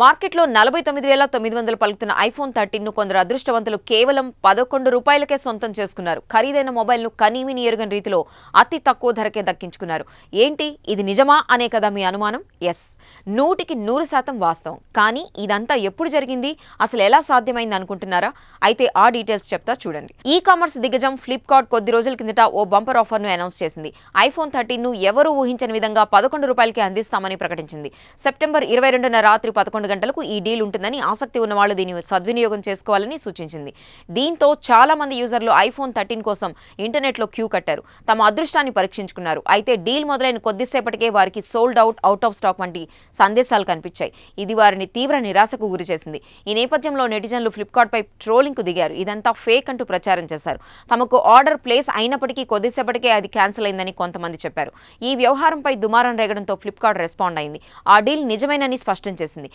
మార్కెట్లో 49,900 పలుకుతున్న ఐఫోన్ 13 ను కొందరు అదృష్టవంతులు కేవలం ₹11 సొంతం చేసుకున్నారు. ఖరీదైన మొబైల్ను కనీవిని ఎరుగని రీతిలో అతి తక్కువ ధరకే దక్కించుకున్నారు. ఏంటి ఇది నిజమా అనే కదా మీ అనుమానం? ఎస్, 100% వాస్తవం. కానీ ఇదంతా ఎప్పుడు జరిగింది, అసలు ఎలా సాధ్యమైంది అనుకుంటున్నారా? అయితే ఆ డీటెయిల్స్ చెప్తా చూడండి. ఈ కామర్స్ దిగ్గజం ఫ్లిప్కార్ట్ కొద్ది రోజుల కిందట ఓ బంపర్ ఆఫర్ను అనౌన్స్ చేసింది. ఐఫోన్ 13 ను ఎవరూ ఊహించని విధంగా ₹11కే అందిస్తామని ప్రకటించింది. సెప్టెంబర్ 22న రాత్రి 11 గంటలకు ఈ డీల్ ఉంటుందని, ఆసక్తి ఉన్న వాళ్ళు దీన్ని సద్వినియోగం చేసుకోవాలని సూచించింది. దీంతో చాలా మంది యూజర్లు ఐఫోన్ 13 కోసం ఇంటర్నెట్లో క్యూ కట్టారు, తమ అదృష్టాన్ని పరీక్షించుకున్నారు. అయితే డీల్ మొదలైన కొద్దిసేపటికే వారికి sold out, out of stock వంటి సందేశాలు కనిపించాయి. ఇది వారిని తీవ్ర నిరాశకు గురిచేసింది. ఈ నేపథ్యంలో నెటిజన్లు ఫ్లిప్కార్ట్ పై ట్రోలింగ్ కు దిగారు. ఇదంతా ఫేక్ అంటూ ప్రచారం చేశారు. తమకు ఆర్డర్ ప్లేస్ అయినప్పటికీ కొద్దిసేపటికే అది క్యాన్సిల్ అయిందని కొంతమంది చెప్పారు. ఈ వ్యవహారంపై దుమారం రేగడంతో ఫ్లిప్కార్ట్ రెస్పాండ్ అయింది. ఆ డీల్ నిజమేనని స్పష్టం చేసింది.